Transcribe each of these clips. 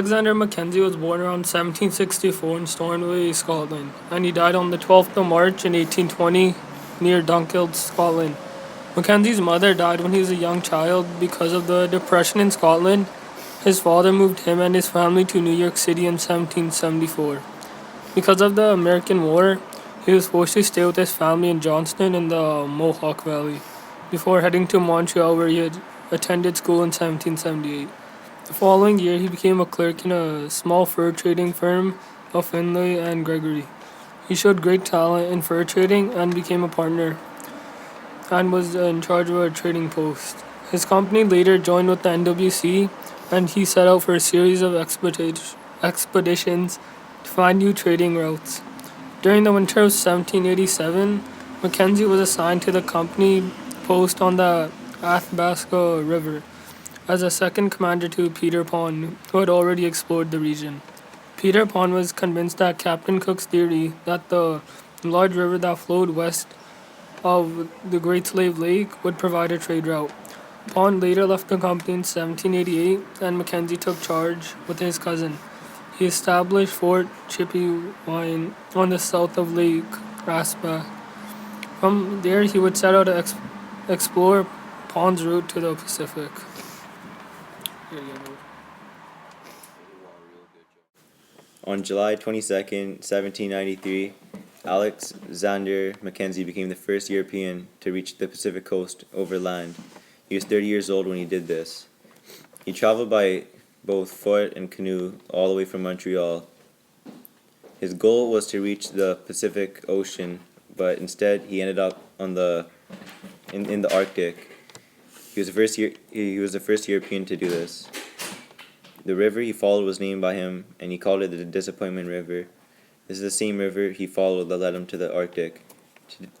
Alexander Mackenzie was born around 1764 in Stornoway, Scotland, and he died on the 12th of March in 1820 near Dunkeld, Scotland. Mackenzie's mother died when he was a young child because of the Depression in Scotland. His father moved him and his family to New York City in 1774. Because of the American War, he was forced to stay with his family in Johnston in the Mohawk Valley before heading to Montreal, where he had attended school in 1778. The following year, he became a clerk in a small fur trading firm of Finlay and Gregory. He showed great talent in fur trading and became a partner and was in charge of a trading post. His company later joined with the NWC, and he set out for a series of expeditions to find new trading routes. During the winter of 1787, Mackenzie was assigned to the company post on the Athabasca River as a second commander to Peter Pond, who had already explored the region. Peter Pond was convinced that Captain Cook's theory that the large river that flowed west of the Great Slave Lake would provide a trade route. Pond later left the company in 1788, and Mackenzie took charge with his cousin. He established Fort Chippewyan on the south of Lake Raspa. From there, he would set out to explore Pond's route to the Pacific. On July 22nd, 1793, Alexander Mackenzie became the first European to reach the Pacific coast overland. He was 30 years old when he did this. He traveled by both foot and canoe all the way from Montreal. His goal was to reach the Pacific Ocean, but instead he ended up in the Arctic. He was the first European to do this. The river he followed was named by him, and he called it the Disappointment River. This is the same river he followed that led him to the Arctic.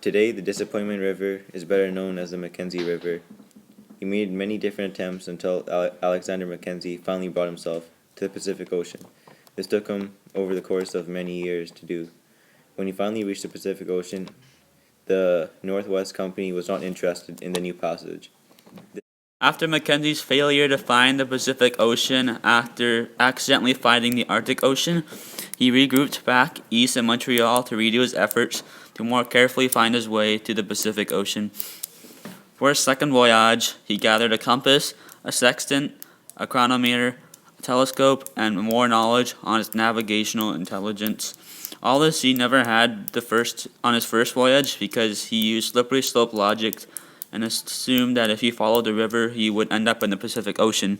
Today, the Disappointment River is better known as the Mackenzie River. He made many different attempts until Alexander Mackenzie finally brought himself to the Pacific Ocean. This took him over the course of many years to do. When he finally reached the Pacific Ocean, the Northwest Company was not interested in the new passage. After Mackenzie's failure to find the Pacific Ocean after accidentally finding the Arctic Ocean, he regrouped back east in Montreal to redo his efforts to more carefully find his way to the Pacific Ocean. For his second voyage, he gathered a compass, a sextant, a chronometer, a telescope, and more knowledge on his navigational intelligence. All this he never had on his first voyage because he used slippery slope logic and assumed that if he followed the river, he would end up in the Pacific Ocean.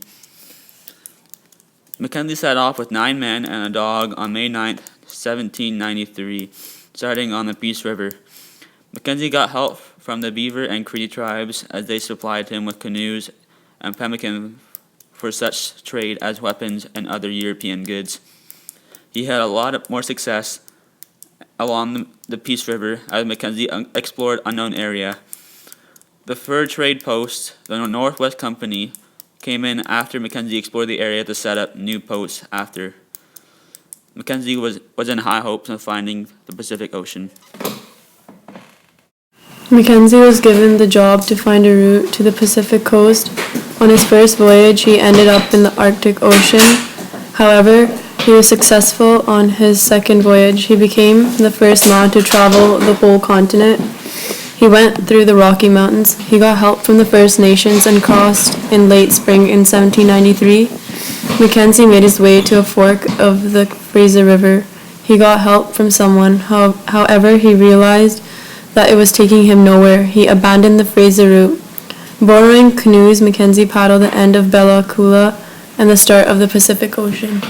Mackenzie set off with 9 men and a dog on May 9, 1793, starting on the Peace River. Mackenzie got help from the Beaver and Cree tribes as they supplied him with canoes and pemmican for such trade as weapons and other European goods. He had a lot more success along the Peace River as Mackenzie explored unknown area. The fur trade post, the Northwest Company, came in after Mackenzie explored the area to set up new posts after. Mackenzie was in high hopes of finding the Pacific Ocean. Mackenzie was given the job to find a route to the Pacific coast. On his first voyage, he ended up in the Arctic Ocean. However, he was successful on his second voyage. He became the first man to travel the whole continent. He went through the Rocky Mountains. He got help from the First Nations and crossed in late spring in 1793. Mackenzie made his way to a fork of the Fraser River. He got help from someone. However, he realized that it was taking him nowhere. He abandoned the Fraser route. Borrowing canoes, Mackenzie paddled the end of Bella Coola and the start of the Pacific Ocean.